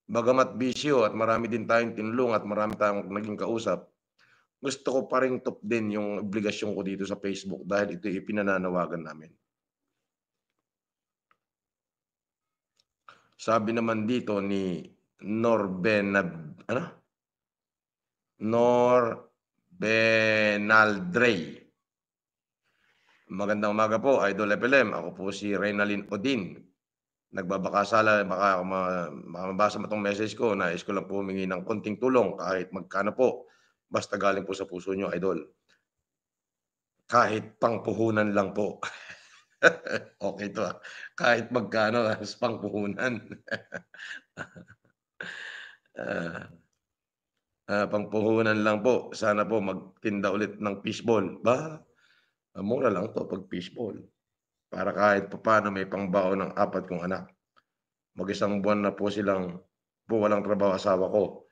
bagamat bisyo at marami din tayong tinulong at marami tayong naging kausap, gusto ko pa ring top din yung obligasyon ko dito sa Facebook dahil ito ipinananawagan namin. Sabi naman dito ni Norbenaldrey. Magandang umaga po, Idol FLM. Ako po si Reynalyn Odin. Nagbabakasala, baka mabasa mo itong message ko. Nais ko lang po humingi ng konting tulong kahit magkano po. Basta galing po sa puso nyo, Idol. Kahit pangpuhunan lang po. Okay to ah. Kahit magkano, pangpuhunan. Pangpuhunan lang po. Sana po magtinda ulit ng fishball. Mura lang to pag fishball. Para kahit paano may pangbaon ng 4 kong anak. Mag-isang buwan na po silang walang trabaho asawa ko.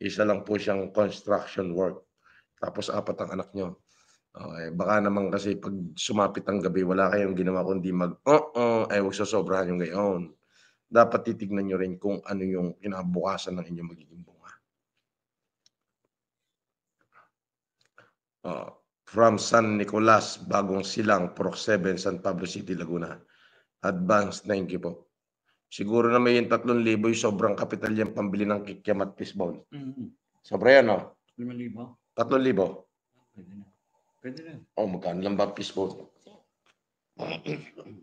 Isa lang po siyang construction work. Tapos 4 ang anak nyo. Okay, baka naman kasi pag sumapit ang gabi, wala kayong ginawa kundi huwag sosobrahan yung gayon. Dapat titignan nyo rin kung ano yung kinabukasan ng inyong magiging bunga. From San Nicolas, Bagong Silang, Purok 7, San Pablo City, Laguna. Advance, thank you po. Siguro na may 3,000 yung sobrang kapital yan pambili ng kikiam at fishball. Sobra yan, no? 5,000? 3,000. Pwede na. Pwede na. Magkano lang ba fishball?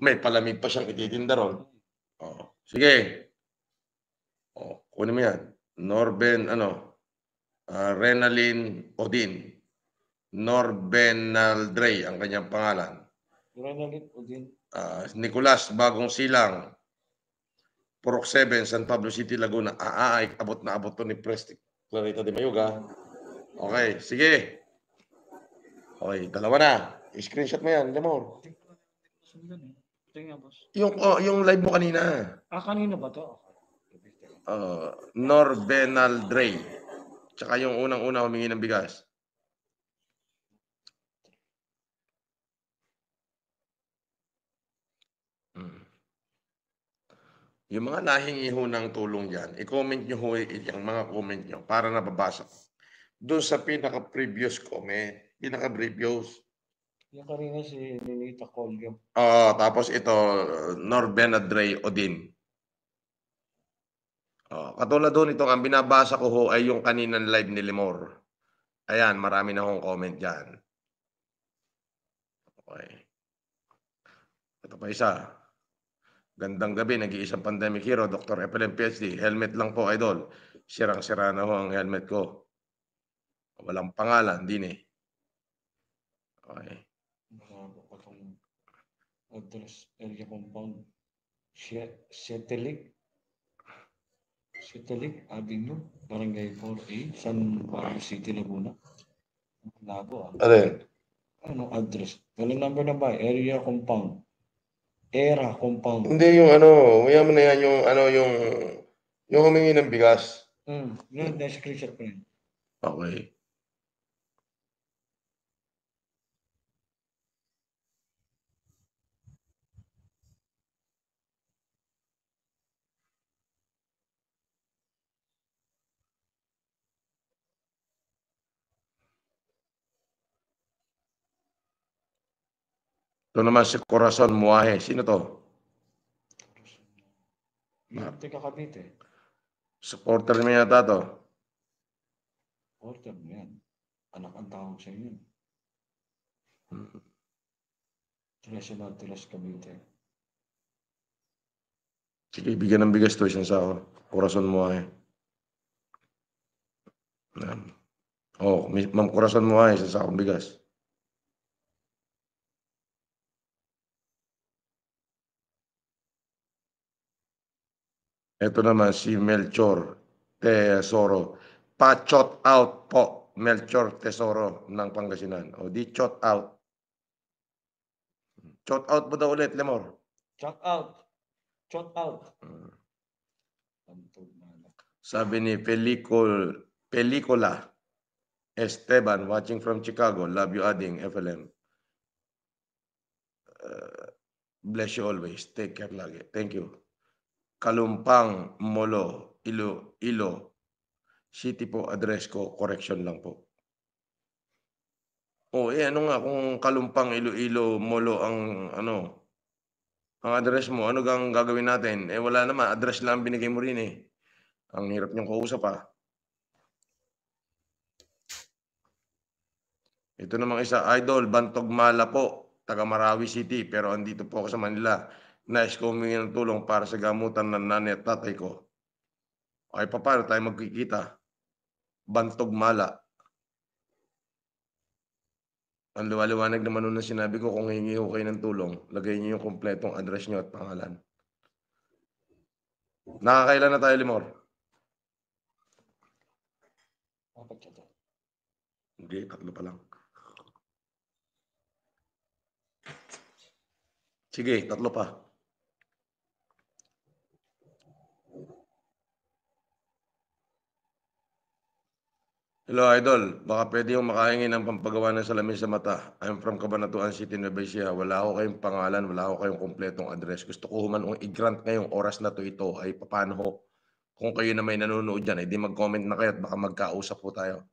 May palamig pa siyang ititinda ron. Sige. Kunin mo yan. Reynalyn Odin. Norbenaldrey ang kanyang pangalan. Reynalyn Odin. Nicolas, Bagong Silang, Purok 7, San Pablo City, Laguna. Abot na abot to ni Prestic Clarita de Mayuga. Okay, sige. Okay, dalawa na. I-screenshot mo yan, Lemor. Yung live mo kanina. Kanina ba to? Norbenaldrey. Tsaka yung unang-una humingi ng bigas. Yung mga nahingi ho ng tulong dyan, i-comment nyo ho yung mga comment nyo para nababasa. Doon sa pinaka-previous comment, pinaka-previous. Yung kanina si Ninita Collium. Tapos ito, Norbenaldrey Odin. Katulad doon itong ang binabasa ko ho ay yung kaninang live ni Lemor. Ayan, marami na hong comment dyan. Okay. Ito pa isa. Gandang gabi, nag-iisang pandemic hero, Dr. FLM PhD. Helmet lang po, Idol. Sirang-sira na ho ang helmet ko. Walang pangalan, din eh. Okay. Address, area compound. Setelig Avenue, Barangay 4A, San Pablo City, Laguna. Labo Anong address? Walang number na ba? Area compound. Era compound. Hindi yung mayaman na yan yung humingi ng bigas. Yun, na-screenshot ko yun. Okay. Ito naman si Corazon Muahe. Sino to? Teka Cavite. Supporter mo yata to. Supporter mo yan. Anak ang tawag sa inyo. Tilas Cavite. Sige, bigyan ng bigas to isang sako. Corazon Muahe. Ma'am Corazon Muahe, isang sakong bigas. Ito naman si Melchor Tesoro. Pa-shot out po, Melchor Tesoro ng Pangasinan. Di shot out. Shot out mo daw ulit, Lemor. Shot out. Sabi ni Pelicula Esteban, watching from Chicago. Love you, Ading, FLM. Bless you always. Take care lagi. Thank you. Kalumpang Molo Ilo City po address ko, correction lang po. Oh, eh, ano nga kung Kalumpang, Iloilo, Molo ang ano, ang address mo, ano gang gagawin natin? Eh, wala naman address lang binigay mo rin, eh. Ang hirap niyong kausap, Ito namang isa, Idol Bantogmala po, taga Marawi City, pero andito po ako sa Manila. Nais ko humingi ng tulong para sa gamutan ng nanay at tatay ko. Ay papaano tayo magkikita? Bantogmala. Ang liwaliwanag naman nun ng sinabi ko kung hihingi ho kayo ng tulong, lagay niyo yung kumpletong address niyo at pangalan. Nakakailan na tayo, Limor? Apat siya to. Hindi, 3 pa lang. Sige, 3 pa. Hello, Idol. Baka pwede yung makahingi ng pampagawa ng salamin sa mata. I'm from Cabanatuan City, Nueva Ecija. Wala ako kayong pangalan, wala ako kayong kumpletong address. Gusto ko man i-grant ngayong oras na ito ay papaano ho? Kung kayo na may nanonood dyan, di mag-comment na kayo at baka magkausap po tayo.